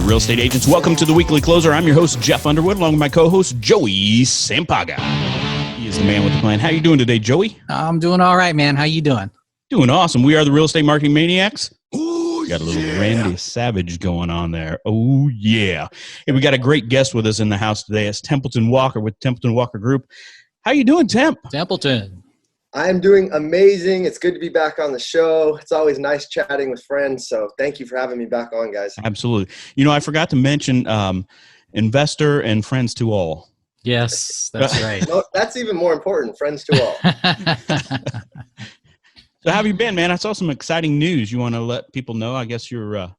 real estate agents. Welcome to the Weekly Closer. I'm your host, Jeff Underwood, along with my co-host, Joey Sampaga. He is the man with the plan. How you doing today, Joey? I'm doing all right, man. How you doing? Doing awesome. We are the Real Estate Marketing Maniacs. Ooh, got a little Randy Savage going on there. Oh, yeah. Hey, we got a great guest with us in the house today. It's Templeton Walker with Templeton Walker Group. How you doing, Temp? Templeton. I'm doing amazing. It's good to be back on the show. It's always nice chatting with friends. So thank you for having me back on, guys. Absolutely. You know, I forgot to mention investor and friends to all. Yes, that's right. No, that's even more important. Friends to all. So how have you been, man? I saw some exciting news. You want to let people know? I guess you're going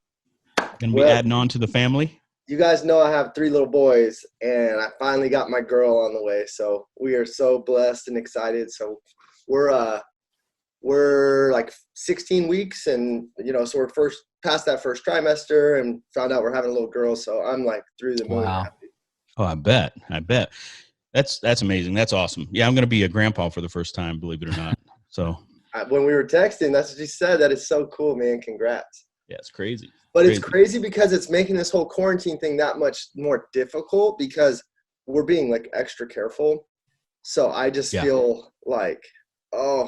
to be adding on to the family. You guys know I have 3 little boys, and I finally got my girl on the way. So we are so blessed and excited. So we're like 16 weeks, and so we're past that first trimester, and found out we're having a little girl. So I'm like through the moon. Wow. Happy. Oh, I bet. That's amazing. That's awesome. Yeah, I'm going to be a grandpa for the first time, believe it or not. So when we were texting, that's what you said. That is so cool, man. Congrats. yeah, it's crazy. But it's crazy because it's making this whole quarantine thing that much more difficult because we're being like extra careful. So I just feel like, I'm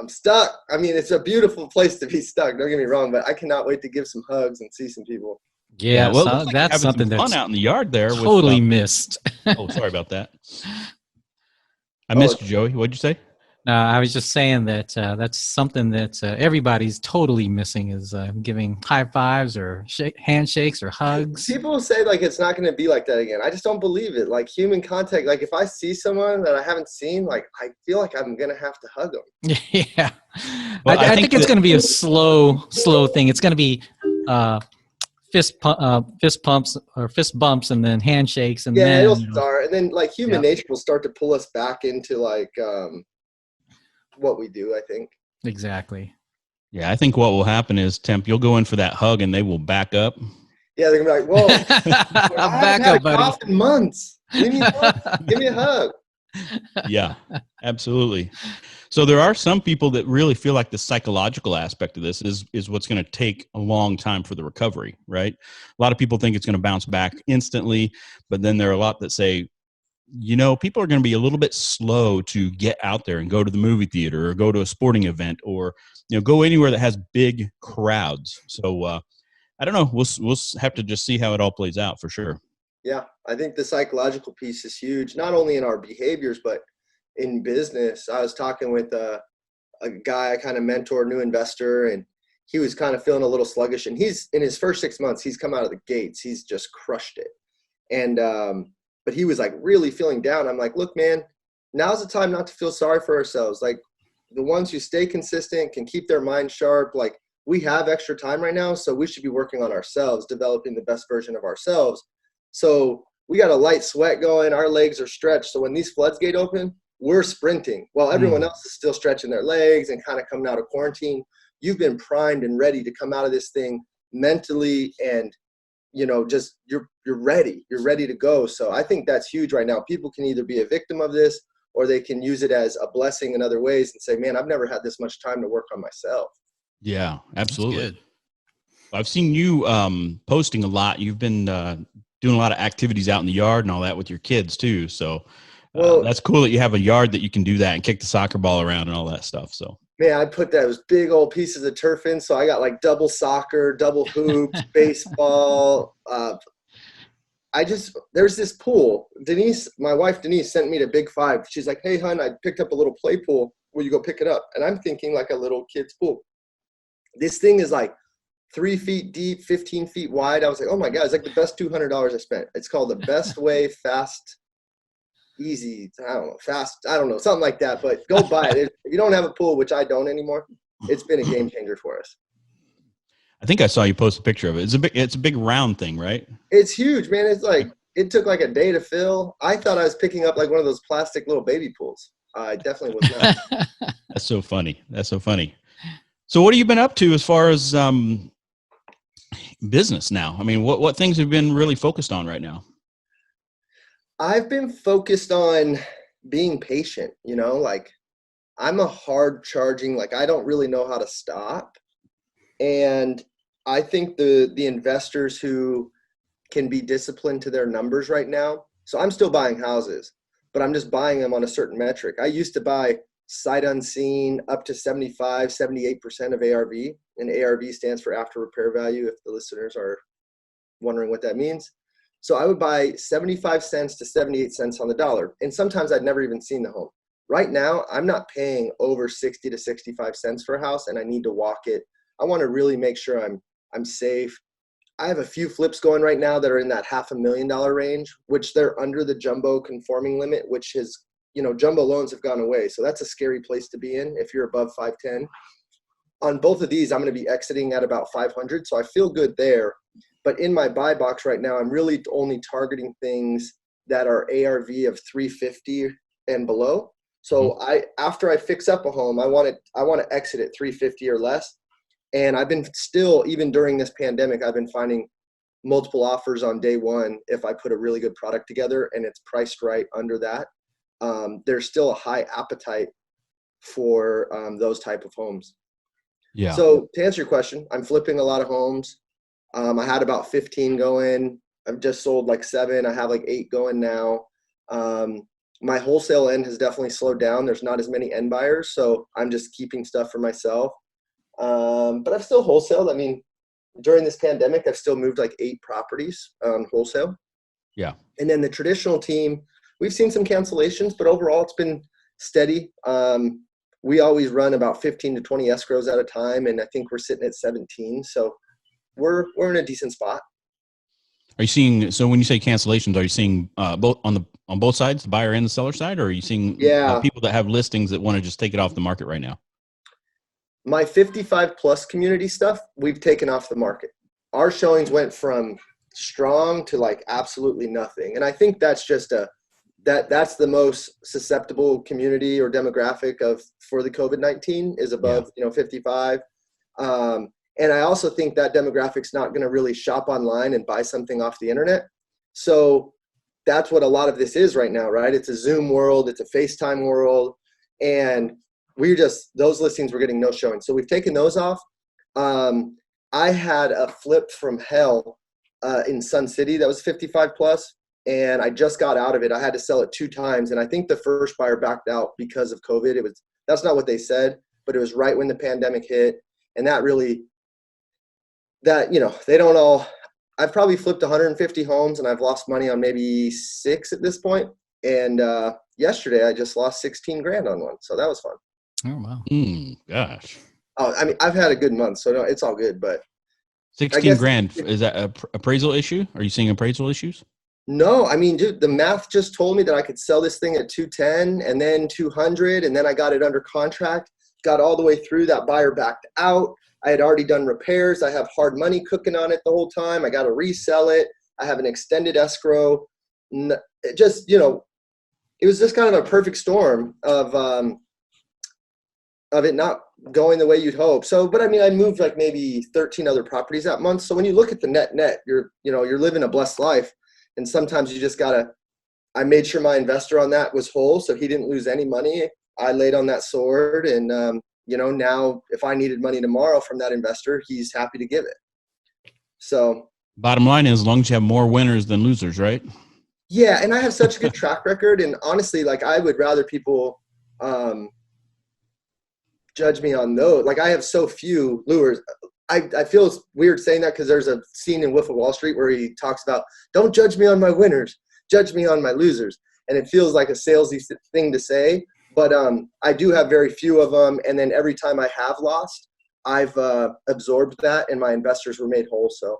stuck. I mean, it's a beautiful place to be stuck. Don't get me wrong, but I cannot wait to give some hugs and see some people. Yeah, well, so that's something that's fun out in the yard there. totally missed. Oh, sorry about that. I missed you, Joey. What'd you say? No, I was just saying that that's something that everybody's totally missing is giving high fives or handshakes or hugs. People say like it's not going to be like that again. I just don't believe it. Like human contact, like if I see someone that I haven't seen, like I feel like I'm going to have to hug them. Yeah. Well, I think it's going to be a slow thing. It's going to be fist pumps or fist bumps and then handshakes. And then it'll start. And then like human nature will start to pull us back into like what we do, I think. Exactly. Yeah, I think what will happen is, Temp, you'll go in for that hug and they will back up. Yeah, they're going to be like, whoa, I haven't had a cough in months. Give me a hug. Yeah, absolutely. So there are some people that really feel like the psychological aspect of this is what's going to take a long time for the recovery, right? A lot of people think it's going to bounce back instantly, but then there are a lot that say, people are going to be a little bit slow to get out there and go to the movie theater or go to a sporting event or, go anywhere that has big crowds. So I don't know. We'll have to just see how it all plays out for sure. Yeah, I think the psychological piece is huge, not only in our behaviors, but in business. I was talking with a guy I kind of mentor, new investor, and he was kind of feeling a little sluggish. And he's in his first 6 months, he's come out of the gates. He's just crushed it. And but he was like really feeling down. I'm like, look, man, now's the time not to feel sorry for ourselves. Like the ones who stay consistent can keep their mind sharp. Like we have extra time right now, so we should be working on ourselves, developing the best version of ourselves. So we got a light sweat going. Our legs are stretched. So when these floods get open, we're sprinting while everyone else is still stretching their legs and kind of coming out of quarantine. You've been primed and ready to come out of this thing mentally and just you're ready to go. So I think that's huge right now. People can either be a victim of this or they can use it as a blessing in other ways and say, man, I've never had this much time to work on myself. Yeah, absolutely. I've seen you posting a lot. You've been doing a lot of activities out in the yard and all that with your kids too. So that's cool that you have a yard that you can do that and kick the soccer ball around and all that stuff. So man, I put those big old pieces of turf in. So I got like double soccer, double hoops, baseball. There's this pool. My wife Denise sent me to Big Five. She's like, hey, hon, I picked up a little play pool. Will you go pick it up? And I'm thinking like a little kid's pool. This thing is like 3 feet deep, 15 feet wide. I was like, oh my God, it's like the best $200 I spent. It's called the Best Way Fast Easy, I don't know, something like that, but go buy it. If you don't have a pool, which I don't anymore, it's been a game changer for us. I think I saw you post a picture of it. It's a big round thing, right? It's huge, man. It's like, it took like a day to fill. I thought I was picking up like one of those plastic little baby pools. I definitely was not. That's so funny. So what have you been up to as far as business now? I mean, what things have you been really focused on right now? I've been focused on being patient, like I'm a hard charging, like I don't really know how to stop. And I think the investors who can be disciplined to their numbers right now. So I'm still buying houses, but I'm just buying them on a certain metric. I used to buy sight unseen up to 75, 78% of ARV, and ARV stands for after repair value, if the listeners are wondering what that means. So I would buy 75 cents to 78 cents on the dollar. And sometimes I'd never even seen the home. Right now, I'm not paying over 60 to 65 cents for a house, and I need to walk it. I want to really make sure I'm safe. I have a few flips going right now that are in that $500,000 range, which they're under the jumbo conforming limit, which is, jumbo loans have gone away. So that's a scary place to be in if you're above 510. On both of these, I'm going to be exiting at about 500. So I feel good there. But in my buy box right now, I'm really only targeting things that are ARV of 350 and below. So after I fix up a home, I want to exit at 350 or less. And I've been still, even during this pandemic, I've been finding multiple offers on day one if I put a really good product together and it's priced right under that. There's still a high appetite for those type of homes. Yeah. So to answer your question, I'm flipping a lot of homes. I had about 15 going. I've just sold like 7. I have like 8 going now. My wholesale end has definitely slowed down. There's not as many end buyers, so I'm just keeping stuff for myself. But I've still wholesaled. I mean, during this pandemic, I've still moved like 8 properties wholesale. Yeah. And then the traditional team, we've seen some cancellations, but overall it's been steady. We always run about 15 to 20 escrows at a time, and I think we're sitting at 17. So we're in a decent spot. Are you seeing? So when you say cancellations, are you seeing both on both sides, the buyer and the seller side, or are you seeing people that have listings that want to just take it off the market right now? My 55 plus community stuff, we've taken off the market. Our showings went from strong to like absolutely nothing, and I think that's just that's the most susceptible community or demographic for the COVID-19 is above 55. And I also think that demographic's not going to really shop online and buy something off the internet. So that's what a lot of this is right now, right? It's a Zoom world, it's a FaceTime world, and those listings were getting no showing. So we've taken those off. I had a flip from hell in Sun City that was 55 plus, and I just got out of it. I had to sell it 2 times, and I think the first buyer backed out because of COVID. That's not what they said, but it was right when the pandemic hit, and that really, they don't all. I've probably flipped 150 homes, and I've lost money on maybe 6 at this point. And yesterday, I just lost 16 grand on one, so that was fun. Oh wow! Gosh. Oh, I mean, I've had a good month, so no, it's all good. But 16 grand, is that an appraisal issue? Are you seeing appraisal issues? No, I mean, dude, the math just told me that I could sell this thing at 210 and then 200, and then I got it under contract, got all the way through. That buyer backed out. I had already done repairs. I have hard money cooking on it the whole time. I got to resell it. I have an extended escrow. It was just kind of a perfect storm of it not going the way you'd hope. So, but I mean, I moved like maybe 13 other properties that month. So when you look at the net, you're living a blessed life. And sometimes you just I made sure my investor on that was whole, so he didn't lose any money. I laid on that sword, and now if I needed money tomorrow from that investor, he's happy to give it. So bottom line is, as long as you have more winners than losers, right? Yeah, and I have such a good track record, and honestly, like I would rather people judge me on those. Like I have so few lures. I feel weird saying that because there's a scene in Wolf of Wall Street where he talks about, don't judge me on my winners, judge me on my losers. And it feels like a salesy thing to say, but I do have very few of them. And then every time I have lost, I've absorbed that and my investors were made whole. So,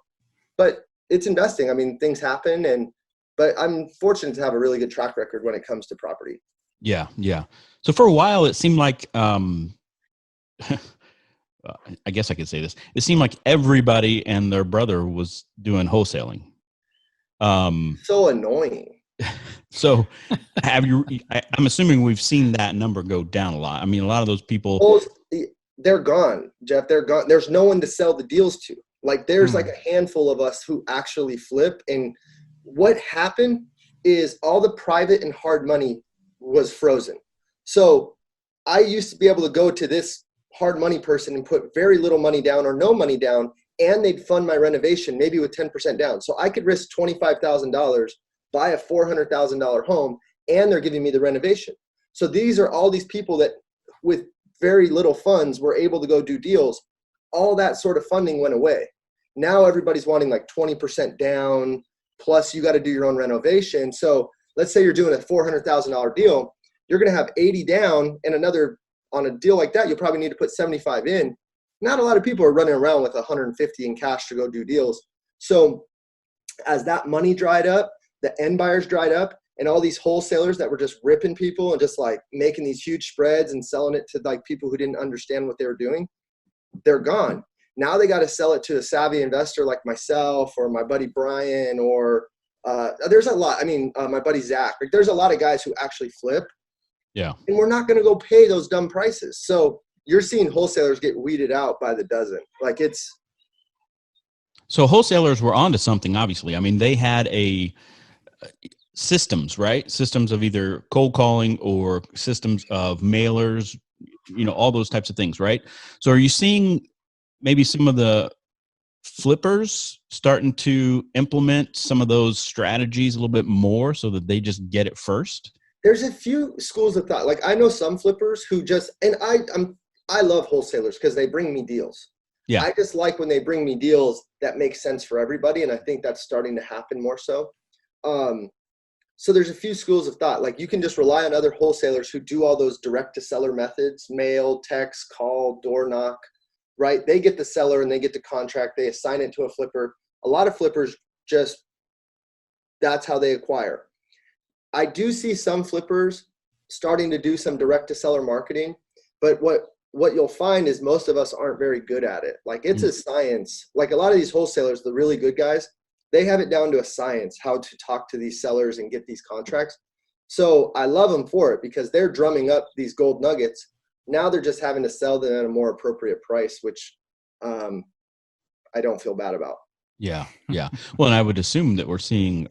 but it's investing. I mean, things happen, but I'm fortunate to have a really good track record when it comes to property. Yeah. Yeah. So for a while, it seemed like, I guess I could say this. It seemed like everybody and their brother was doing wholesaling. So annoying. So I'm assuming we've seen that number go down a lot. I mean, a lot of those people. Well, they're gone, Jeff. They're gone. There's no one to sell the deals to. Like there's like a handful of us who actually flip. And what happened is all the private and hard money was frozen. So I used to be able to go to this hard money person and put very little money down or no money down and they'd fund my renovation maybe with 10% down. So I could risk $25,000, buy a $400,000 home, and they're giving me the renovation. So these are all these people that with very little funds were able to go do deals. All that sort of funding went away. Now everybody's wanting like 20% down, plus you got to do your own renovation. So let's say you're doing a $400,000 deal, you're going to have 80 down, and another on a deal like that, you'll probably need to put 75 in. Not a lot of people are running around with 150 in cash to go do deals. So as that money dried up, the end buyers dried up, and all these wholesalers that were just ripping people and just like making these huge spreads and selling it to like people who didn't understand what they were doing, they're gone. Now they got to sell it to a savvy investor like myself or my buddy Brian, or there's a lot. I mean, my buddy Zach. Like, there's a lot of guys who actually flip. Yeah. And we're not going to go pay those dumb prices. So you're seeing wholesalers get weeded out by the dozen. Like, it's. So wholesalers were onto something, obviously. I mean, they had systems, right? Systems of either cold calling or systems of mailers, all those types of things, right? So are you seeing maybe some of the flippers starting to implement some of those strategies a little bit more so that they just get it first? There's a few schools of thought. Like, I know some flippers who just, and I love wholesalers because they bring me deals. Yeah. I just like when they bring me deals that make sense for everybody. And I think that's starting to happen more so. So there's a few schools of thought. Like, you can just rely on other wholesalers who do all those direct to seller methods, mail, text, call, door knock, right? They get the seller and they get the contract. They assign it to a flipper. A lot of flippers just, that's how they acquire. I do see some flippers starting to do some direct to seller marketing, but what you'll find is most of us aren't very good at it. Like, it's a science. Like, a lot of these wholesalers, the really good guys, they have it down to a science, how to talk to these sellers and get these contracts. So I love them for it because they're drumming up these gold nuggets. Now they're just having to sell them at a more appropriate price, which I don't feel bad about. Yeah. Yeah. Well, and I would assume that we're seeing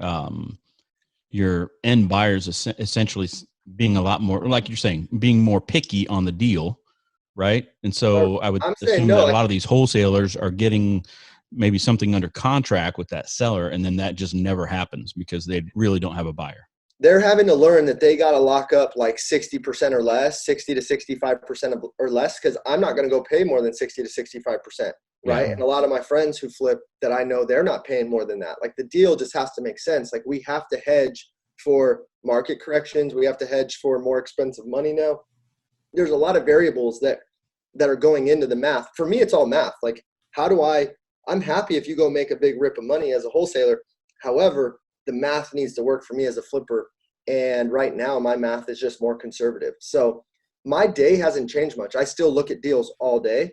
your end buyers essentially being a lot more, like you're saying, being more picky on the deal, right? And so I would assume that a lot of these wholesalers are getting maybe something under contract with that seller, and then that just never happens because they really don't have a buyer. They're having to learn that they got to lock up like 60% or less, 60 to 65% or less, because I'm not going to go pay more than 60 to 65%, right? Yeah. And a lot of my friends who flip that I know, they're not paying more than that. Like, the deal just has to make sense. Like, we have to hedge for market corrections. We have to hedge for more expensive money now. There's a lot of variables that are going into the math. For me, it's all math. Like, I'm happy if you go make a big rip of money as a wholesaler. However, the math needs to work for me as a flipper. And right now my math is just more conservative. So my day hasn't changed much. I still look at deals all day.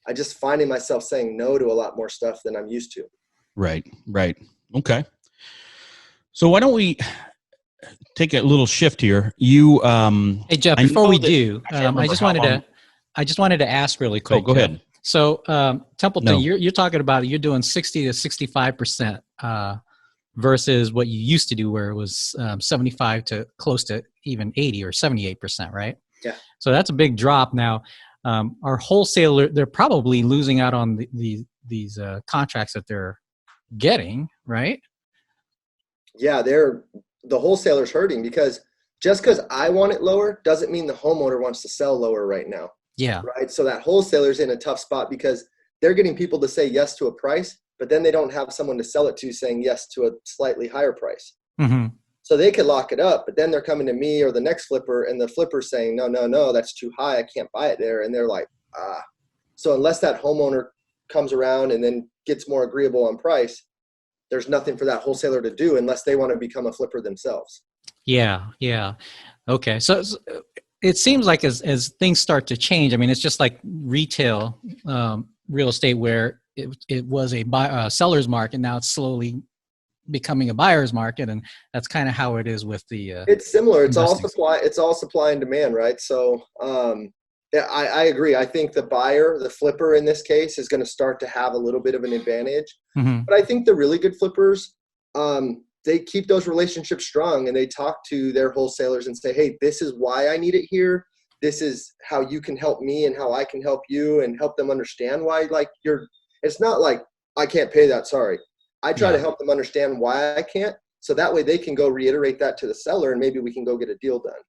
I just finding myself saying no to a lot more stuff than I'm used to. Right. Okay. So why don't we take a little shift here? Hey Jeff, before we do, I just wanted to ask really quick. Oh, go ahead. So, Templeton, you're talking about you're doing 60 to 65% versus what you used to do, where it was 75 to close to even 80 or 78%, right? Yeah. So that's a big drop. Now, our wholesaler, they're probably losing out on these contracts that they're getting, right? Yeah, the wholesaler's hurting because just because I want it lower doesn't mean the homeowner wants to sell lower right now. Yeah. Right. So that wholesaler's in a tough spot because they're getting people to say yes to a price, but then they don't have someone to sell it to saying yes to a slightly higher price. Mm-hmm. So they could lock it up, but then they're coming to me or the next flipper, and the flipper's saying, no, that's too high. I can't buy it there. And they're like, So unless that homeowner comes around and then gets more agreeable on price, there's nothing for that wholesaler to do unless they want to become a flipper themselves. Yeah. Okay. So it seems like as things start to change, I mean, it's just like retail real estate where it was a seller's market. Now it's slowly becoming a buyer's market, and that's kind of how it is with the. It's similar. It's all supply. It's all supply and demand, right? So, yeah, I agree. I think the buyer, the flipper in this case, is going to start to have a little bit of an advantage. Mm-hmm. But I think the really good flippers, they keep those relationships strong, and they talk to their wholesalers and say, hey, this is why I need it here. This is how you can help me and how I can help you, and help them understand why, it's not like I can't pay that. Sorry. I try to Yeah. help them understand why I can't. So that way they can go reiterate that to the seller and maybe we can go get a deal done.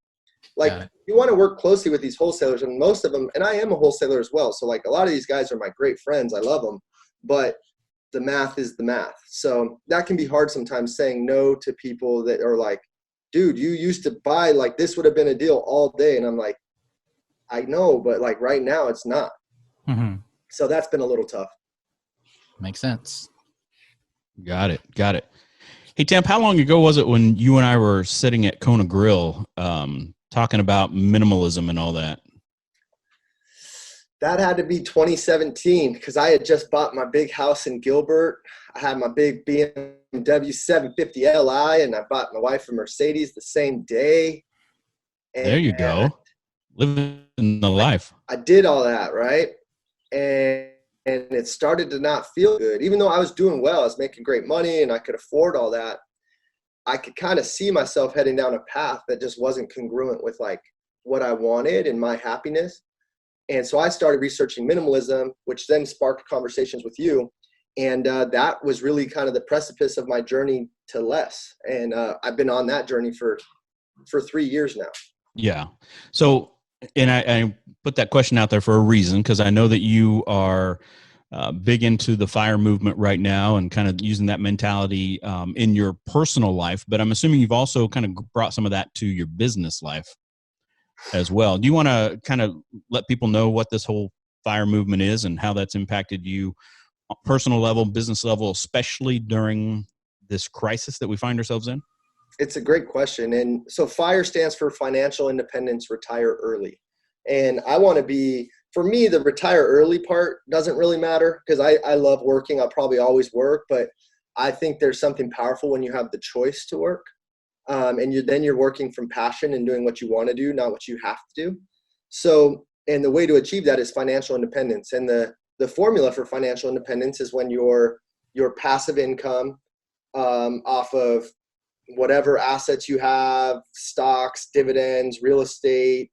Like you want to work closely with these wholesalers, and most of them, and I am a wholesaler as well. So like a lot of these guys are my great friends. I love them, but the math is the math. So that can be hard sometimes, saying no to people that are like, dude, you used to buy, like, this would have been a deal all day. And I'm like, I know, but like right now it's not. Mm-hmm. So that's been a little tough. Makes sense. Got it. Hey, Temp, how long ago was it when you and I were sitting at Kona Grill talking about minimalism and all that? That had to be 2017 because I had just bought my big house in Gilbert. I had my big BMW 750 Li, and I bought my wife a Mercedes the same day. And there you go. Living the life. I did all that, right? And it started to not feel good. Even though I was doing well, I was making great money and I could afford all that, I could kind of see myself heading down a path that just wasn't congruent with like what I wanted and my happiness. And so I started researching minimalism, which then sparked conversations with you. And that was really kind of the precipice of my journey to less. And I've been on that journey for 3 years now. Yeah. So, and I put that question out there for a reason, because I know that you are big into the FIRE movement right now and kind of using that mentality in your personal life. But I'm assuming you've also kind of brought some of that to your business life as well. Do you want to kind of let people know what this whole FIRE movement is and how that's impacted you on personal level, business level, especially during this crisis that we find ourselves in? It's a great question. And so FIRE stands for Financial Independence, Retire Early. And I want to be, for me, the retire early part doesn't really matter because I love working. I'll probably always work, but I think there's something powerful when you have the choice to work. And you're working from passion and doing what you want to do, not what you have to do. So, and the way to achieve that is financial independence. And the formula for financial independence is when your passive income off of whatever assets you have, stocks, dividends, real estate,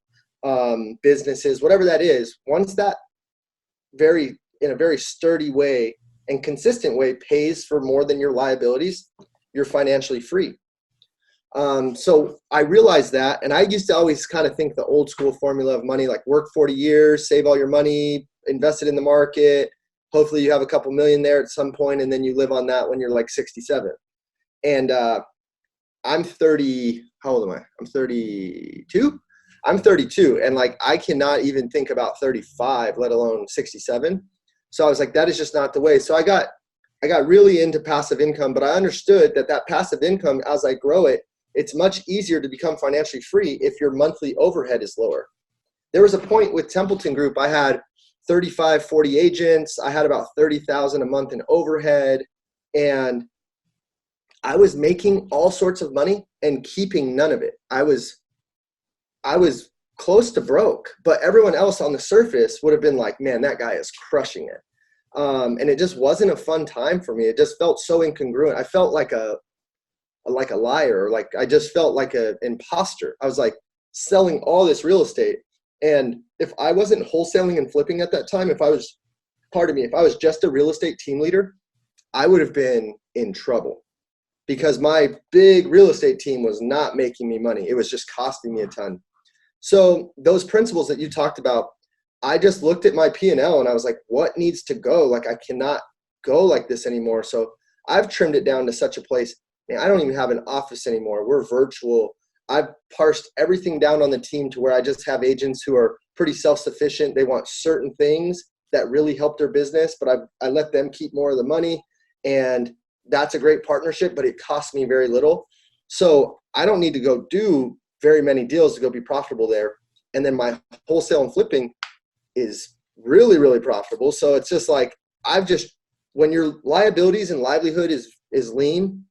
businesses, whatever that is, once that in a very sturdy way and consistent way pays for more than your liabilities, you're financially free. So I realized that, and I used to always kind of think the old school formula of money, like work 40 years, save all your money, invest it in the market. Hopefully you have a couple million there at some point, and then you live on that when you're like 67. And I'm 30. How old am I? I'm 32. I'm 32, and like I cannot even think about 35, let alone 67. So I was like, that is just not the way. So I got really into passive income, but I understood that passive income, as I grow it, it's much easier to become financially free if your monthly overhead is lower. There was a point with Templeton Group, I had 35, 40 agents. I had about 30,000 a month in overhead, and I was making all sorts of money and keeping none of it. I was close to broke, but everyone else on the surface would have been like, man, that guy is crushing it. And it just wasn't a fun time for me. It just felt so incongruent. I felt like a liar. Like I just felt like an imposter. I was like selling all this real estate. And if I wasn't wholesaling and flipping at that time, if I was just a real estate team leader, I would have been in trouble because my big real estate team was not making me money. It was just costing me a ton. So those principles that you talked about, I just looked at my P&L and I was like, what needs to go? Like, I cannot go like this anymore. So I've trimmed it down to such a place. Man, I don't even have an office anymore. We're virtual. I've parsed everything down on the team to where I just have agents who are pretty self-sufficient. They want certain things that really help their business, but I let them keep more of the money. And that's a great partnership, but it costs me very little. So I don't need to go do very many deals to go be profitable there. And then my wholesale and flipping is really, really profitable. So it's just like, when your liabilities and livelihood is lean,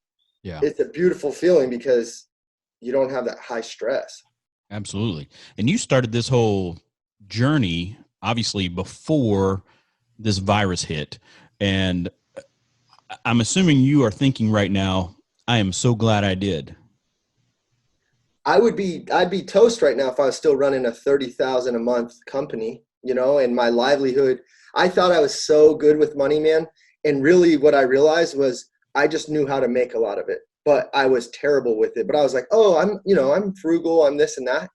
yeah, it's a beautiful feeling because you don't have that high stress. Absolutely. And you started this whole journey, obviously, before this virus hit. And I'm assuming you are thinking right now, I am so glad I did. I'd be toast right now if I was still running a 30,000 a month company, and my livelihood. I thought I was so good with money, man. And really what I realized was I just knew how to make a lot of it, but I was terrible with it. But I was like, oh, I'm frugal, I'm this and that.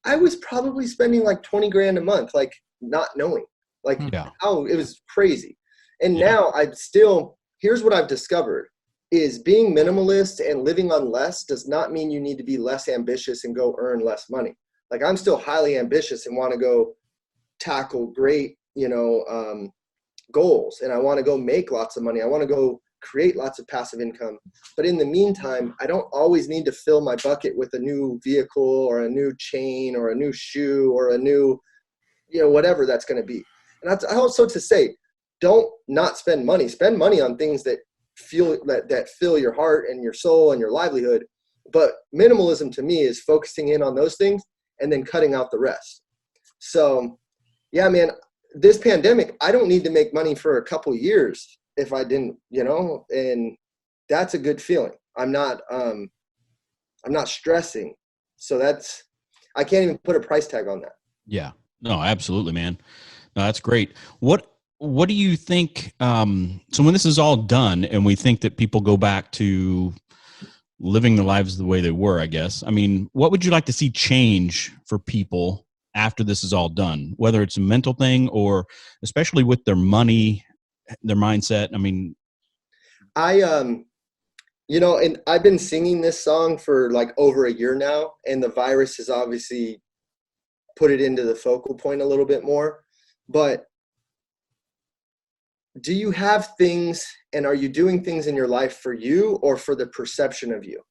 I was probably spending like 20 grand a month, like not knowing, like how it was crazy. And now here's what I've discovered is being minimalist and living on less does not mean you need to be less ambitious and go earn less money. Like I'm still highly ambitious and want to go tackle great, goals. And I want to go make lots of money. I want to go create lots of passive income. But in the meantime, I don't always need to fill my bucket with a new vehicle or a new chain or a new shoe or a new, whatever that's going to be. And that's also to say, don't not spend money. Spend money on things that fill your heart and your soul and your livelihood. But minimalism to me is focusing in on those things and then cutting out the rest. So yeah, man, this pandemic, I don't need to make money for a couple years if I didn't, and that's a good feeling. I'm not stressing. So I can't even put a price tag on that. Yeah, no, absolutely, man. No, that's great. What do you think? So when this is all done and we think that people go back to living their lives the way they were, I guess, I mean, what would you like to see change for people after this is all done, whether it's a mental thing or especially with their money, their mindset? I mean, and I've been singing this song for like over a year now, and the virus has obviously put it into the focal point a little bit more. But do you have things, and are you doing things in your life for you or for the perception of you?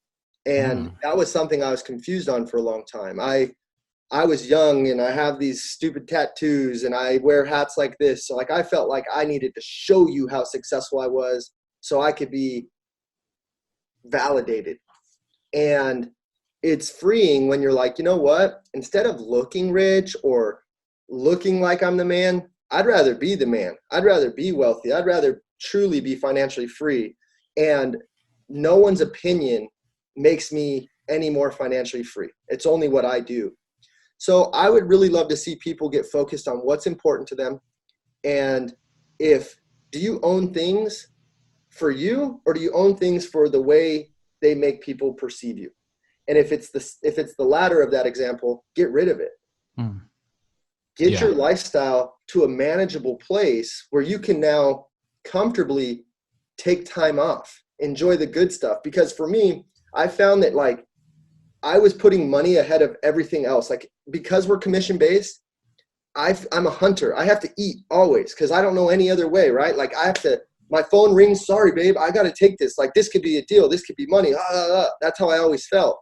And that was something I was confused on for a long time. I was young and I have these stupid tattoos and I wear hats like this. So like I felt like I needed to show you how successful I was so I could be validated. And it's freeing when you're like, you know what? Instead of looking rich or looking like I'm the man, I'd rather be the man. I'd rather be wealthy. I'd rather truly be financially free. And no one's opinion makes me any more financially free. It's only what I do. So I would really love to see people get focused on what's important to them. And do you own things for you or do you own things for the way they make people perceive you? And if it's the latter of that example, get rid of it. Get your lifestyle to a manageable place where you can now comfortably take time off, enjoy the good stuff. Because for me, I found that like I was putting money ahead of everything else. Like because we're commission based, I'm a hunter. I have to eat always because I don't know any other way, right? Like my phone rings. Sorry, babe, I got to take this. Like this could be a deal. This could be money. That's how I always felt.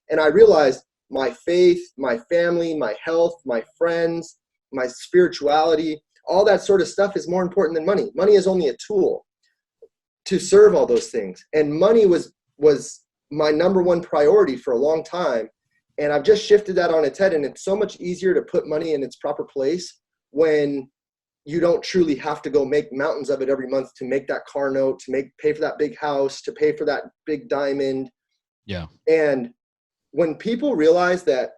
And I realized my faith, my family, my health, my friends, my spirituality, all that sort of stuff is more important than money. Money is only a tool to serve all those things. And money was my number one priority for a long time. And I've just shifted that on its head. And it's so much easier to put money in its proper place when you don't truly have to go make mountains of it every month to make that car note, to pay for that big house, to pay for that big diamond. Yeah. And when people realize that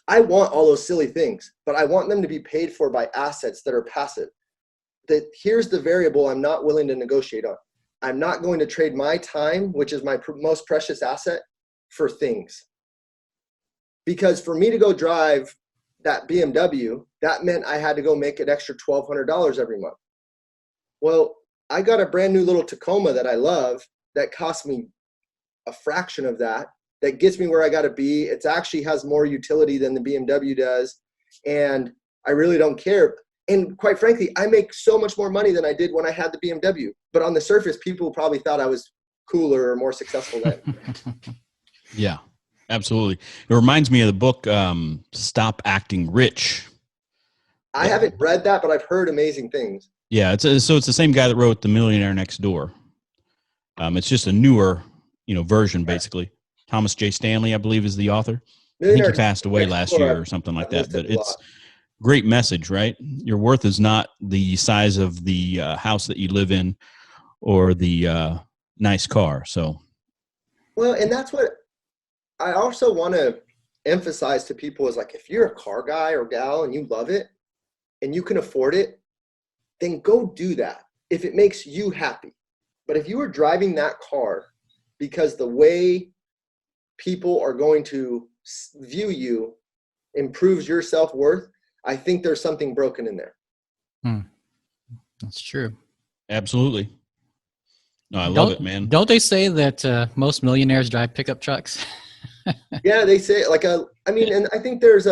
I want all those silly things, but I want them to be paid for by assets that are passive, that here's the variable I'm not willing to negotiate on. I'm not going to trade my time, which is my most precious asset, for things. Because for me to go drive that BMW, that meant I had to go make an extra $1,200 every month. Well, I got a brand new little Tacoma that I love that cost me a fraction of that gets me where I got to be. It actually has more utility than the BMW does. And I really don't care. And quite frankly, I make so much more money than I did when I had the BMW. But on the surface, people probably thought I was cooler or more successful then. Yeah, absolutely. It reminds me of the book, Stop Acting Rich. I haven't read that, but I've heard amazing things. Yeah, it's the same guy that wrote The Millionaire Next Door. It's just a newer, version, basically. Thomas J. Stanley, I believe, is the author. I think he passed away last year or something like that. But it's great message, right? Your worth is not the size of the house that you live in or the nice car. So, well, and that's what I also want to emphasize to people is like, if you're a car guy or gal and you love it and you can afford it, then go do that. if it makes you happy. But if you are driving that car because the way people are going to view you improves your self-worth, I think there's something broken in there. That's true. Absolutely. No, I love it, man. Don't they say that most millionaires drive pickup trucks? Yeah, they say and I think there's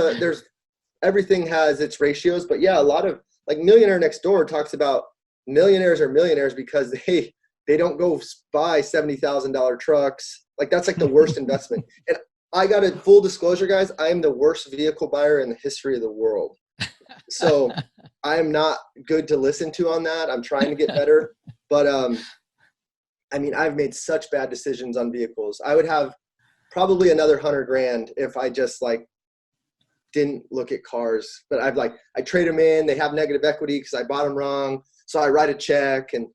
everything has its ratios, but yeah, a lot of like Millionaire Next Door talks about millionaires are millionaires because they don't go buy $70,000 trucks. Like that's like the worst investment. And I got a full disclosure, guys. I am the worst vehicle buyer in the history of the world. So I'm not good to listen to on that. I'm trying to get better, but I mean, I've made such bad decisions on vehicles. I would have probably another $100,000 if I just like didn't look at cars. But I trade them in. They have negative equity because I bought them wrong. So I write a check, and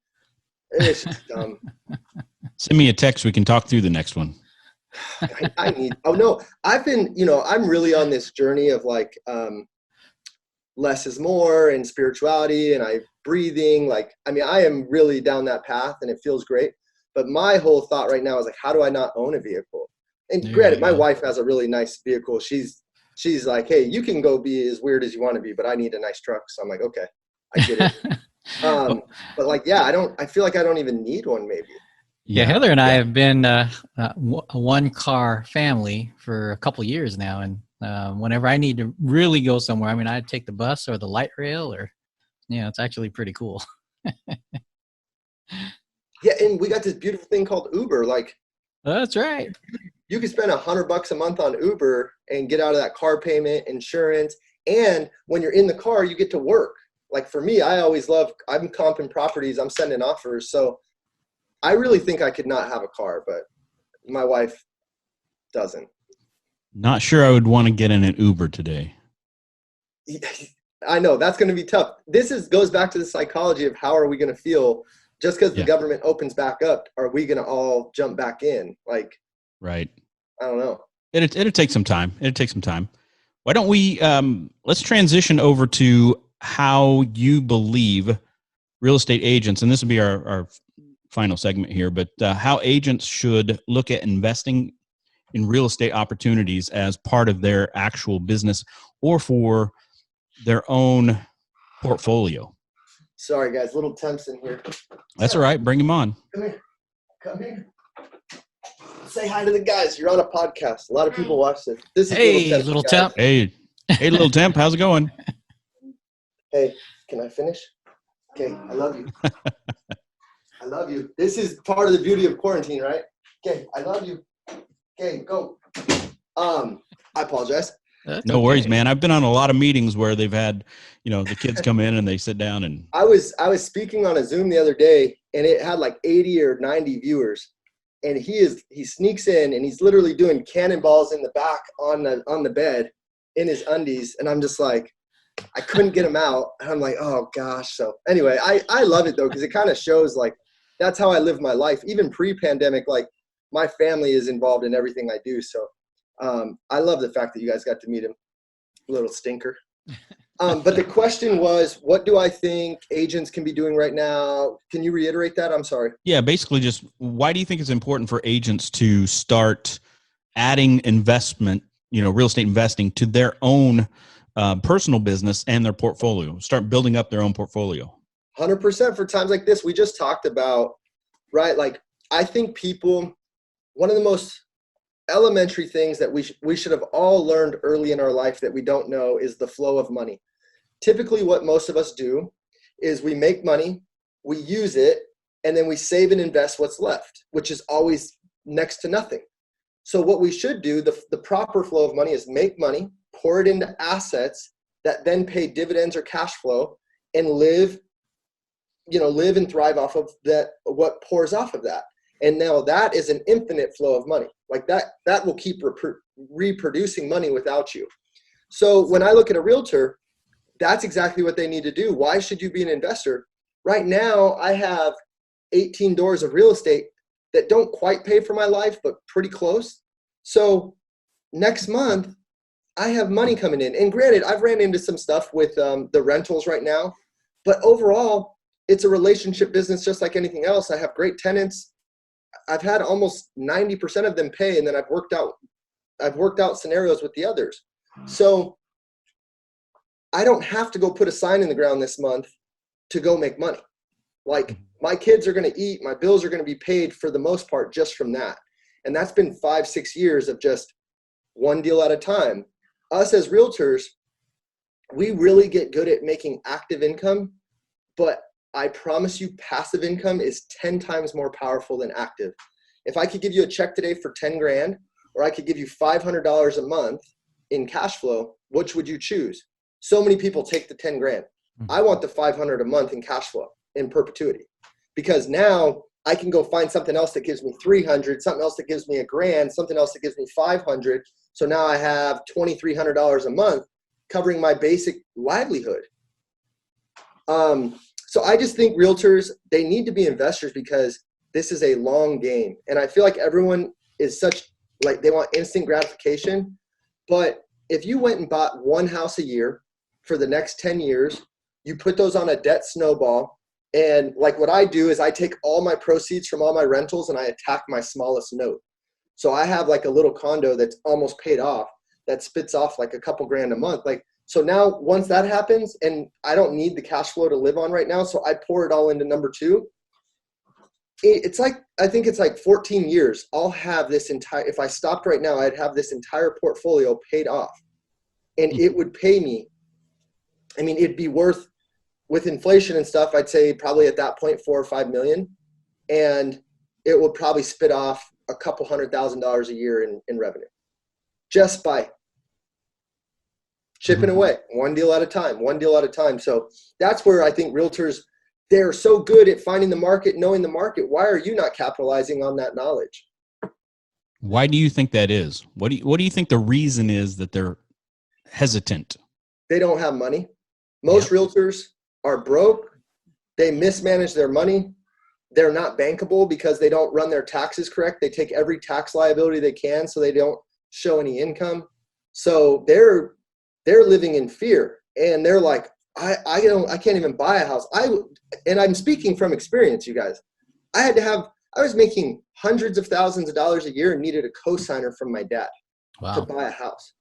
it's just dumb. Send me a text. We can talk through the next one. I've been, I'm really on this journey of like less is more and spirituality, and breathing. Like, I mean, I am really down that path and it feels great. But my whole thought right now is like, how do I not own a vehicle? And granted, my wife has a really nice vehicle. She's like, hey, you can go be as weird as you want to be, but I need a nice truck. So I'm like, okay, I get it. But like, yeah, I feel like I don't even need one maybe. Yeah, Heather and I have been a one-car family for a couple of years now, and whenever I need to really go somewhere, I mean, I take the bus or the light rail, or it's actually pretty cool. Yeah, and we got this beautiful thing called Uber. Like, that's right. You can spend $100 a month on Uber and get out of that car payment, insurance, and when you're in the car, you get to work. Like for me, I'm comping properties, I'm sending offers, so I really think I could not have a car, but my wife doesn't. Not sure I would want to get in an Uber today. I know that's going to be tough. This goes back to the psychology of how are we going to feel just because the government opens back up. Are we going to all jump back in? Like, right. I don't know. It'll take some time. Why don't we let's transition over to how you believe real estate agents, and this will be our final segment here, but how agents should look at investing in real estate opportunities as part of their actual business or for their own portfolio. Sorry, guys, little Temp's in here. That's all right. Bring him on. Come here. Say hi to the guys. You're on a podcast. A lot of people watch this. This is hey, little Temp. Hey, little Temp. How's it going? Hey, can I finish? Okay, I love you. I love you. This is part of the beauty of quarantine, right? Okay, I love you. Okay, go. I apologize. No worries, man. I've been on a lot of meetings where they've had, the kids come in and they sit down and. I was speaking on a Zoom the other day, and it had like 80 or 90 viewers, and he sneaks in and he's literally doing cannonballs in the back on the bed in his undies, and I'm just like, I couldn't get him out, and I'm like, oh gosh. So anyway, I love it though because it kind of shows like that's how I live my life, even pre-pandemic. Like my family is involved in everything I do, so. I love the fact that you guys got to meet him, little stinker. But the question was, what do I think agents can be doing right now? Can you reiterate that? I'm sorry. Yeah, basically just why do you think it's important for agents to start adding investment, real estate investing to their own personal business and their portfolio, start building up their own portfolio? 100% for times like this. We just talked about, right? Like, I think one of the most elementary things that we should have all learned early in our life that we don't know is the flow of money. Typically what most of us do is we make money, we use it, and then we save and invest what's left, which is always next to nothing. So what we should do, the proper flow of money is make money, pour it into assets that then pay dividends or cash flow and live and thrive off of that, what pours off of that. And now that is an infinite flow of money. Like that will keep reproducing money without you. So when I look at a realtor, that's exactly what they need to do. Why should you be an investor? Right now, I have 18 doors of real estate that don't quite pay for my life, but pretty close. So next month, I have money coming in. And granted, I've ran into some stuff with the rentals right now. But overall, it's a relationship business just like anything else. I have great tenants. I've had almost 90% of them pay, and then I've worked out scenarios with the others. So I don't have to go put a sign in the ground this month to go make money. Like, my kids are going to eat, my bills are going to be paid for the most part just from that. And that's been 5-6 years of just one deal at a time. Us as realtors, we really get good at making active income, but I promise you passive income is 10 times more powerful than active. If I could give you a check today for 10 grand, or I could give you $500 a month in cash flow, which would you choose? So many people take the 10 grand. I want the 500 a month in cash flow in perpetuity, because now I can go find something else that gives me 300, something else that gives me $1,000, something else that gives me 500. So now I have $2,300 a month covering my basic livelihood. So I just think realtors, they need to be investors, because this is a long game. And I feel like everyone is like, they want instant gratification. But if you went and bought one house a year for the next 10 years, you put those on a debt snowball. And like, what I do is I take all my proceeds from all my rentals and I attack my smallest note. So I have like a little condo that's almost paid off that spits off like a couple grand a month. Like, so now once that happens, and I don't need the cash flow to live on right now, so I pour it all into number two. It's like, I think it's like 14 years. I'll have this entire, if I stopped right now, I'd have this entire portfolio paid off, and it would pay me. I mean, it'd be worth, with inflation and stuff, I'd say probably at that point, 4 or 5 million. And it would probably spit off a couple $100,000 a year in revenue, just by chipping away one deal at a time. So that's where I think realtors, they're so good at finding the market, knowing the market. Why are you not capitalizing on that knowledge? Why do you think that is? What do you think the reason is that they're hesitant? They don't have money. Most realtors are broke. They mismanage their money. They're not bankable because they don't run their taxes correct. They take every tax liability they can, so they don't show any income. So they're living in fear, and they're like, I can't even buy a house. And I'm speaking from experience, you guys. I was making hundreds of thousands of dollars a year and needed a co-signer from my dad to buy a house,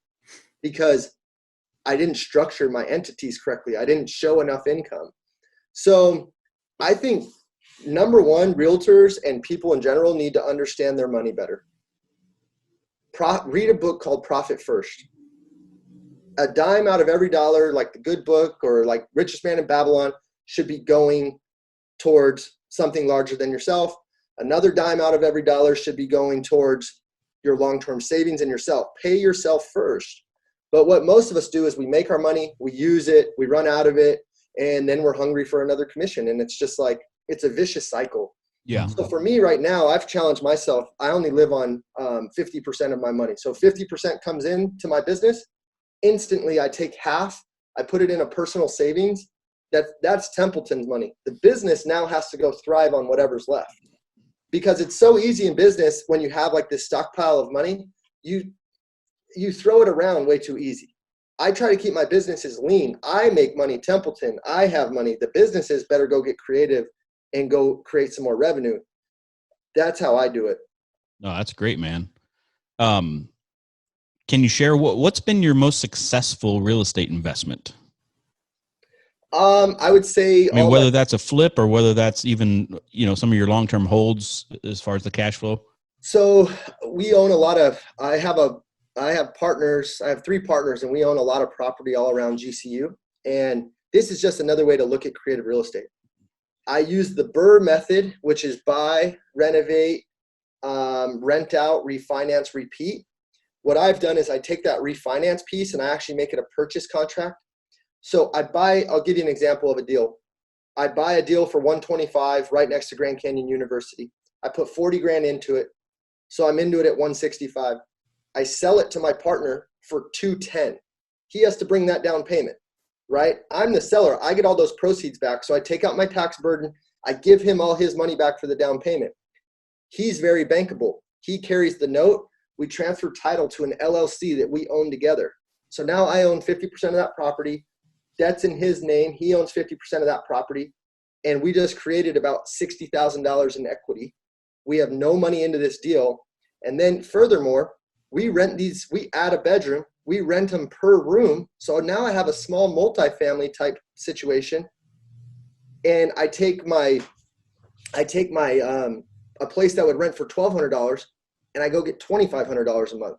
because I didn't structure my entities correctly. I didn't show enough income. So I think, number one, realtors and people in general need to understand their money better. Read a book called Profit First. A dime out of every dollar, like the Good Book or like Richest Man in Babylon, should be going towards something larger than yourself. Another dime out of every dollar should be going towards your long-term savings and yourself. Pay yourself first. But what most of us do is we make our money, we use it, we run out of it, and then we're hungry for another commission. And it's just like, it's a vicious cycle. Yeah. So for me right now, I've challenged myself. I only live on 50% of my money. So 50% comes in to my business. Instantly, I take half, I put it in a personal savings. That's Templeton's money. The business now has to go thrive on whatever's left, because it's so easy in business when you have like this stockpile of money, you throw it around way too easy. I try to keep my businesses lean. I make money, Templeton. I have money. The businesses better go get creative and go create some more revenue. That's how I do it. No, that's great, man. Can you share what's been your most successful real estate investment? I would say, I mean, whether that's a flip or whether that's even, some of your long-term holds as far as the cash flow. So we own a lot of, I have partners. I have 3 partners, and we own a lot of property all around GCU. And this is just another way to look at creative real estate. I use the BRRRR method, which is buy, renovate, rent out, refinance, repeat. What I've done is I take that refinance piece and I actually make it a purchase contract. So I'll give you an example of a deal. I buy a deal for $125 right next to Grand Canyon University. I put 40 grand into it. So I'm into it at $165. I sell it to my partner for $210. He has to bring that down payment, right? I'm the seller. I get all those proceeds back. So I take out my tax burden. I give him all his money back for the down payment. He's very bankable. He carries the note. We transfer title to an LLC that we own together. So now I own 50% of that property. Debt's in his name. He owns 50% of that property. and we just created about $60,000 in equity. We have no money into this deal. And then furthermore, we add a bedroom, we rent them per room. So now I have a small multifamily type situation. And I take a place that would rent for $1,200 and I go get $2,500 a month.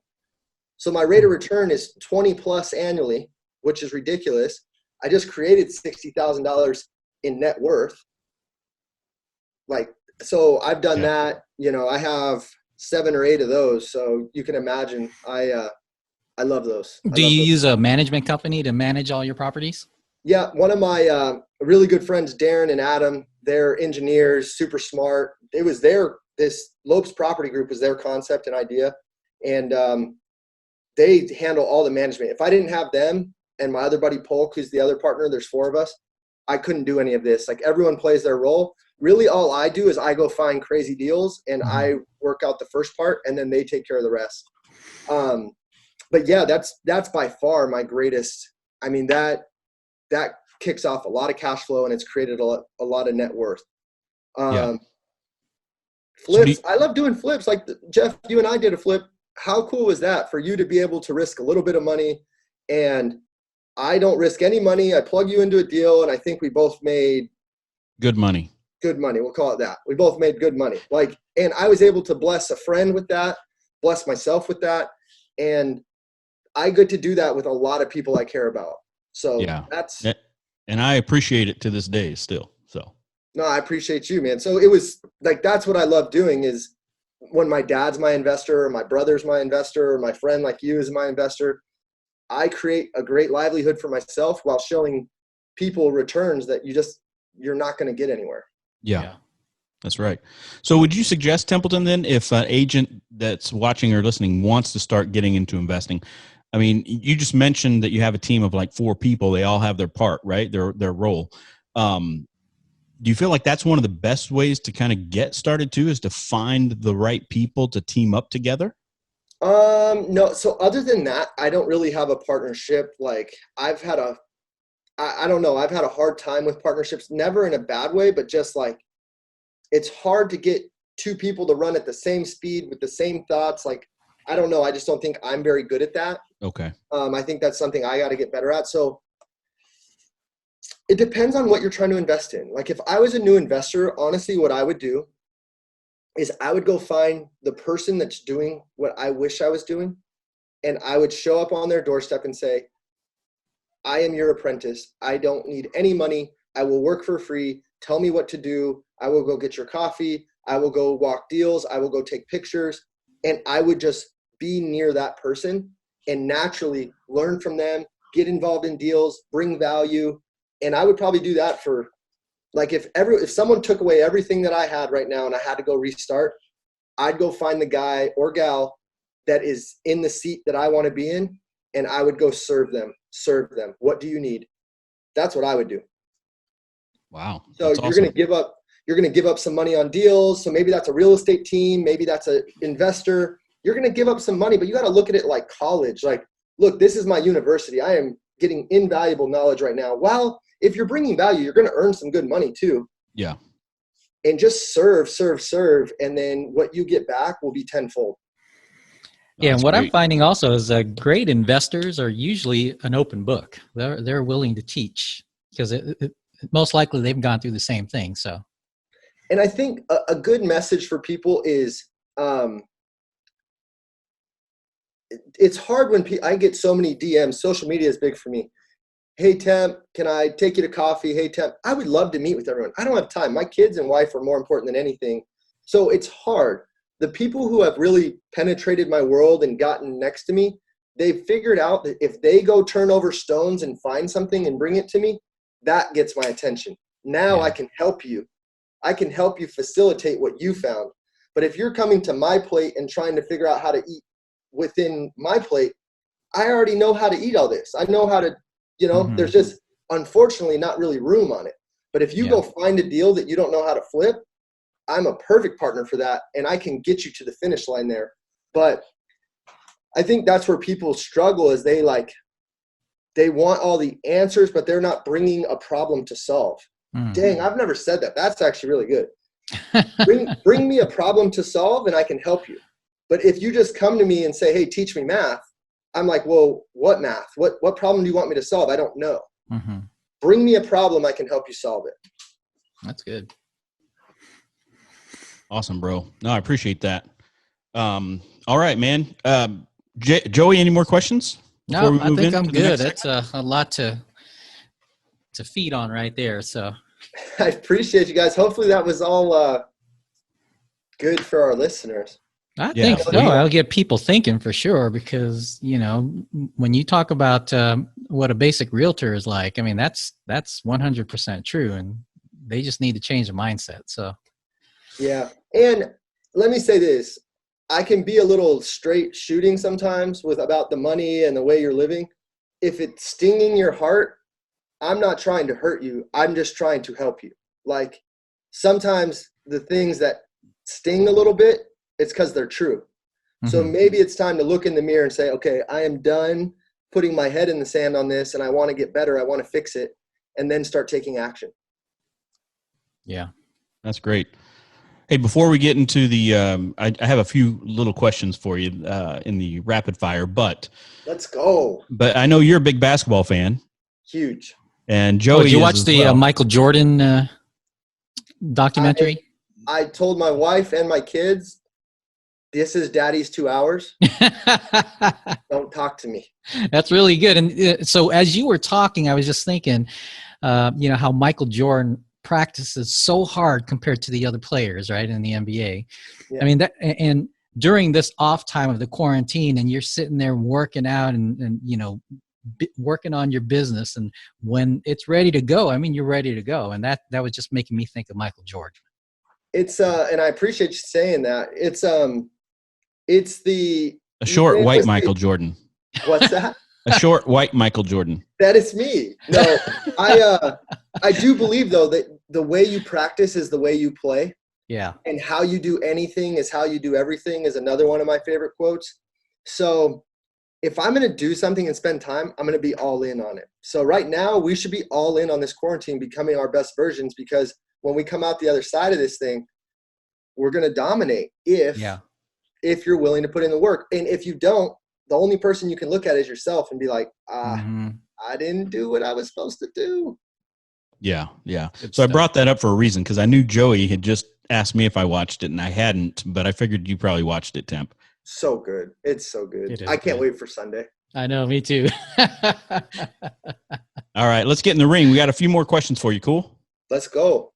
So my rate of return is 20 plus annually, which is ridiculous. I just created $60,000 in net worth. So I've done that. I have 7 or 8 of those. So you can imagine I love those. Do you use a management company to manage all your properties? Yeah. One of my really good friends, Darren and Adam, they're engineers, super smart. It was this Lopes Property Group was their concept and idea. And they handle all the management. If I didn't have them and my other buddy Polk, who's the other partner, there's 4 of us, I couldn't do any of this. Like, everyone plays their role. Really, all I do is I go find crazy deals and I work out the first part, and then they take care of the rest. But yeah, that's by far my greatest. I mean, that kicks off a lot of cash flow, and it's created a lot of net worth. Flips. I love doing flips. Like, Jeff, you and I did a flip. How cool was that for you to be able to risk a little bit of money, and I don't risk any money. I plug you into a deal, and I think we both made good money. Good money. We'll call it that. We both made good money. And I was able to bless a friend with that, bless myself with that. And I get to do that with a lot of people I care about. So and I appreciate it to this day still. So no, I appreciate you, man. So it was like, that's what I love doing, is when my dad's my investor, or my brother's my investor, or my friend like you is my investor, I create a great livelihood for myself while showing people returns that you're not going to get anywhere. Yeah, that's right. So would you suggest, Templeton, then, if an agent that's watching or listening wants to start getting into investing? I mean, you just mentioned that you have a team of like 4 people. They all have their part, right? Their role. Do you feel like that's one of the best ways to kind of get started too, is to find the right people to team up together? No. So other than that, I don't really have a partnership. Like, I don't know. I've had a hard time with partnerships, never in a bad way, but just like, it's hard to get 2 people to run at the same speed with the same thoughts. Like, I don't know. I just don't think I'm very good at that. Okay. I think that's something I got to get better at. So it depends on what you're trying to invest in. Like, if I was a new investor, honestly, what I would do is I would go find the person that's doing what I wish I was doing. And I would show up on their doorstep and say, I am your apprentice. I don't need any money. I will work for free. Tell me what to do. I will go get your coffee. I will go walk deals. I will go take pictures. And I would just be near that person and naturally learn from them, get involved in deals, bring value. And I would probably do that for, like, if someone took away everything that I had right now and I had to go restart, I'd go find the guy or gal that is in the seat that I want to be in, and I would go serve them. What do you need? That's what I would do. Wow. So you're going to give up some money on deals. So maybe that's a real estate team. Maybe that's an investor. You're going to give up some money, but you got to look at it like college. Like, look, this is my university. I am getting invaluable knowledge right now. Well, if you're bringing value, you're going to earn some good money too. Yeah. And just serve. And then what you get back will be tenfold. Yeah, and what I'm finding also is great investors are usually an open book. They're willing to teach because most likely they've gone through the same thing. So, and I think a good message for people is, it's hard when I get so many DMs. Social media is big for me. Hey, Temp, can I take you to coffee? Hey, Temp, I would love to meet with everyone. I don't have time. My kids and wife are more important than anything. So it's hard. The people who have really penetrated my world and gotten next to me, they've figured out that if they go turn over stones and find something and bring it to me, that gets my attention. Now I can help you. I can help you facilitate what you found. But if you're coming to my plate and trying to figure out how to eat within my plate, I already know how to eat all this. I know how to, there's just unfortunately not really room on it. But if you go find a deal that you don't know how to flip, I'm a perfect partner for that, and I can get you to the finish line there. But I think that's where people struggle, is they want all the answers, but they're not bringing a problem to solve. Dang, I've never said that. That's actually really good. Bring me a problem to solve and I can help you. But if you just come to me and say, hey, teach me math, I'm like, well, what math? What problem do you want me to solve? I don't know. Bring me a problem, I can help you solve it. That's good. Awesome, bro. No, I appreciate that. All right, man. Joey, any more questions? No, I think I'm good. That's a lot to feed on right there. So I appreciate you guys. Hopefully that was all good for our listeners. I think so. I'll get people thinking for sure, because, you know, when you talk about what a basic realtor is like, I mean, that's 100% true, and they just need to change the mindset. So, yeah. And let me say this. I can be a little straight shooting sometimes about the money and the way you're living. If it's stinging your heart, I'm not trying to hurt you. I'm just trying to help you. Like, sometimes the things that sting a little bit, it's because they're true. So maybe it's time to look in the mirror and say, okay, I am done putting my head in the sand on this, and I want to get better. I want to fix it, and then start taking action. Yeah. That's great. Hey, before we get into the, I have a few little questions for you in the rapid fire, but let's go. But I know you're a big basketball fan. Huge. And Joey, did you watch the Michael Jordan documentary? I told my wife and my kids, this is Daddy's 2 hours. Don't talk to me. That's really good. And so as you were talking, I was just thinking, you know, how Michael Jordan practices so hard compared to the other players, right, in the NBA. Yeah. I mean, and during this off time of the quarantine, and you're sitting there working out and you know, working on your business, and when it's ready to go, I mean, you're ready to go. And that was just making me think of Michael Jordan. It's and I appreciate you saying that. It's a short white Michael Jordan. What's that? A short white Michael Jordan. That is me. No, I do believe though that the way you practice is the way you play. Yeah. And how you do anything is how you do everything is another one of my favorite quotes. So if I'm going to do something and spend time, I'm going to be all in on it. So right now we should be all in on this quarantine, becoming our best versions, because when we come out the other side of this thing, we're going to dominate if you're willing to put in the work. And if you don't, the only person you can look at is yourself and be like, I didn't do what I was supposed to do. Yeah. Yeah. So I brought that up for a reason, because I knew Joey had just asked me if I watched it, and I hadn't, but I figured you probably watched it, Temp. So good. It's so good. I can't wait for Sunday. I know, me too. All right, let's get in the ring. We got a few more questions for you. Cool? Let's go.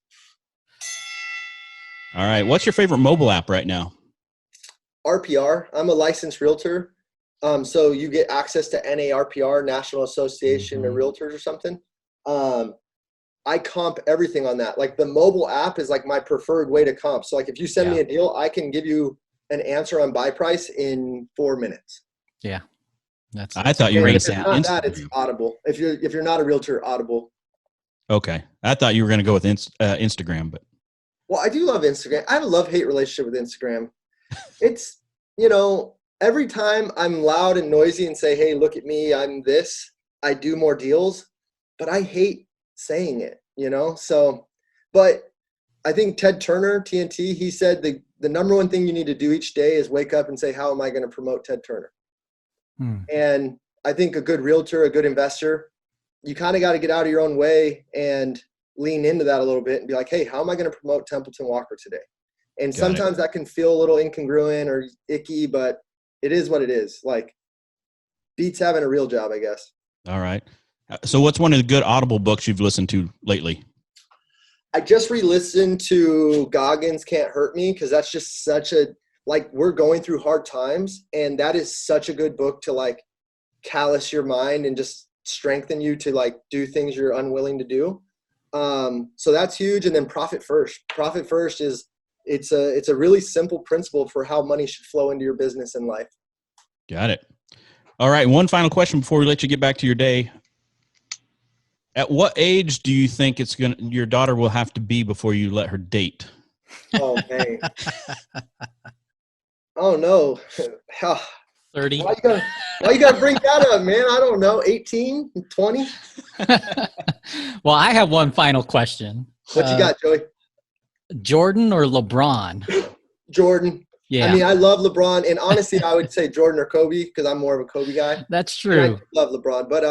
All right. What's your favorite mobile app right now? RPR. I'm a licensed realtor. So you get access to NARPR, National Association of Realtors or something. I comp everything on that. Like, the mobile app is like my preferred way to comp. So like, if you send me a deal, I can give you an answer on buy price in 4 minutes. Yeah. I thought you were going to say Instagram. That, it's Audible. If you're not a realtor, Audible. Okay. I thought you were going to go with Instagram, but. Well, I do love Instagram. I have a love-hate relationship with Instagram. It's, you know, every time I'm loud and noisy and say, hey, look at me, I'm this, I do more deals, but I hate saying it, you know? So, but I think Ted Turner, TNT, he said the number one thing you need to do each day is wake up and say, how am I going to promote Ted Turner? And I think a good realtor, a good investor, you kind of got to get out of your own way and lean into that a little bit and be like, hey, how am I going to promote Templeton Walker today? And sometimes that can feel a little incongruent or icky, but it is what it is. Like, beats having a real job, I guess. All right. So what's one of the good Audible books you've listened to lately? I just re-listened to Goggins Can't Hurt Me, because that's just such a, like, we're going through hard times, and that is such a good book to, like, callous your mind and just strengthen you to, like, do things you're unwilling to do. So that's huge. And then Profit First. Profit First is, it's a really simple principle for how money should flow into your business and life. Got it. All right. One final question before we let you get back to your day. At what age do you think your daughter will have to be before you let her date? Oh, man. Oh, no. 30. Why you gotta bring that up, man? I don't know. 18, 20? Well, I have one final question. What you got, Joey? Jordan or LeBron? Jordan. Yeah. I mean, I love LeBron, and honestly, I would say Jordan or Kobe because I'm more of a Kobe guy. That's And true. I do love LeBron, but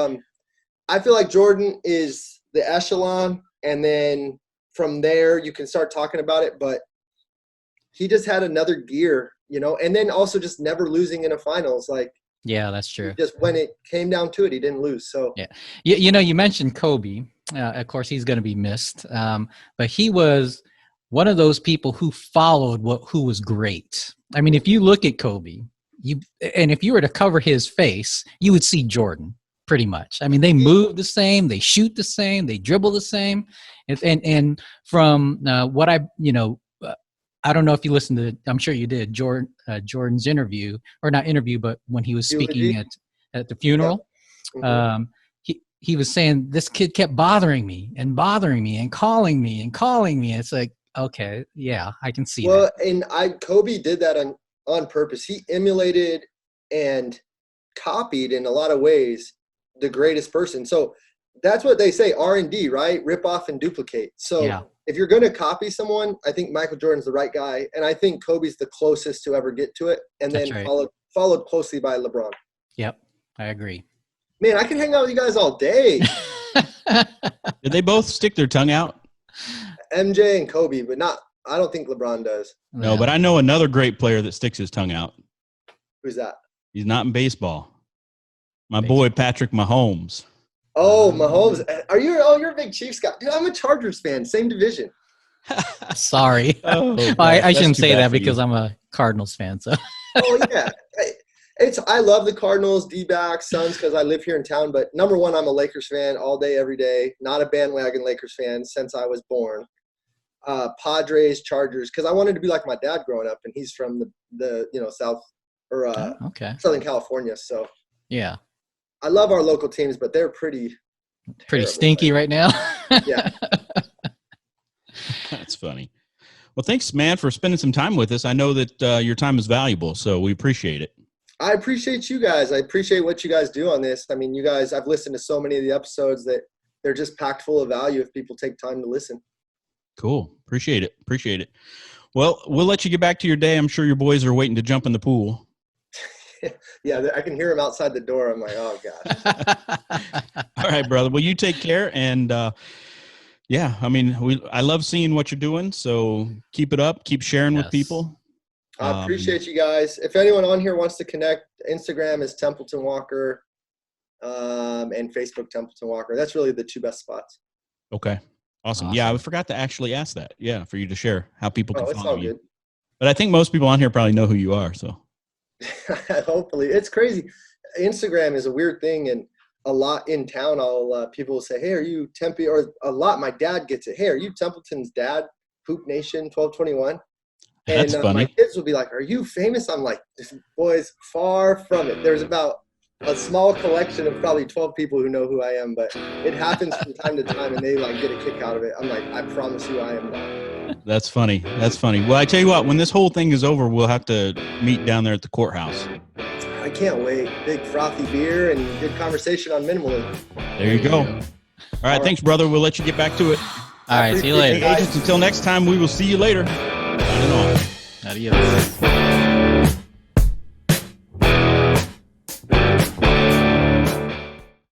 I feel like Jordan is the echelon, and then from there you can start talking about it. But he just had another gear, and then also just never losing in a finals. Like, Yeah, that's true. just when it came down to it, he didn't lose. So Yeah. You mentioned Kobe. Of course, he's going to be missed. But he was one of those people who followed who was great. I mean, if you look at Kobe, and if you were to cover his face, you would see Jordan pretty much. I mean, they move the same, they shoot the same, they dribble the same. And from what I don't know if you listened to, I'm sure you did, Jordan's interview, or not interview, but when he was speaking at the funeral, Mhm. He was saying, this kid kept bothering me and calling me. It's like, okay, yeah, I can see that. And Kobe did that on purpose. He emulated and copied in a lot of ways the greatest person. So that's what they say, R&D, right? Rip off and duplicate. So Yeah. if you're going to copy someone, I think Michael Jordan's the right guy. And I think Kobe's the closest to ever get to it. And That's then right. followed closely by LeBron. Yep, I agree. Man, I can hang out with you guys all day. Did they both stick their tongue out? MJ and Kobe, but I don't think LeBron does. No, but I know another great player that sticks his tongue out. Who's that? He's not in baseball. My boy, Patrick Mahomes. Oh, Mahomes. You're a big Chiefs guy. Dude, I'm a Chargers fan. Same division. Sorry. Oh, I shouldn't too say bad that for you. because I'm a Cardinals fan. So Oh, yeah. I love the Cardinals, D-backs, Suns, because I live here in town. But number one, I'm a Lakers fan all day, every day. Not a bandwagon Lakers fan since I was born. Padres, Chargers, because I wanted to be like my dad growing up, and he's from the South or okay. Southern California. So Yeah. I love our local teams, but they're pretty terrible Stinky right now. Yeah. That's funny. Well, thanks, man, for spending some time with us. I know that your time is valuable, so we appreciate it. I appreciate you guys. I appreciate what you guys do on this. I mean, you guys, I've listened to so many of the episodes that they're just packed full of value if people take time to listen. Cool. Appreciate it. Well, we'll let you get back to your day. I'm sure your boys are waiting to jump in the pool. Yeah, I can hear them outside the door. I'm like, oh, gosh. All right, brother. Well, you take care. And yeah, I mean, I love seeing what you're doing. So keep it up. Keep sharing with people. I appreciate you guys. If anyone on here wants to connect, Instagram is Templeton Walker and Facebook Templeton Walker. That's really the two best spots. Okay. Awesome. Yeah, I forgot to actually ask that. Yeah, for you to share how people can follow you. Good. But I think most people on here probably know who you are. So hopefully. It's crazy. Instagram is a weird thing, and a lot in town, people will say, hey, are you Tempe? Or a lot, my dad gets it. Hey, are you Templeton's dad? Hoop Nation 1221. That's funny. My kids will be like, are you famous? I'm like, this boy's far from it. There's about a small collection of probably 12 people who know who I am, but it happens from time to time, and they get a kick out of it. I'm like, I promise you I am not. That's funny. Well, I tell you what, when this whole thing is over, we'll have to meet down there at the courthouse. I can't wait. Big frothy beer and good conversation on minimalism. There you go. All right. Thanks, brother. We'll let you get back to it. All right. See you later. Hey, agents, until next time, we will see you later. Signing off. Adios.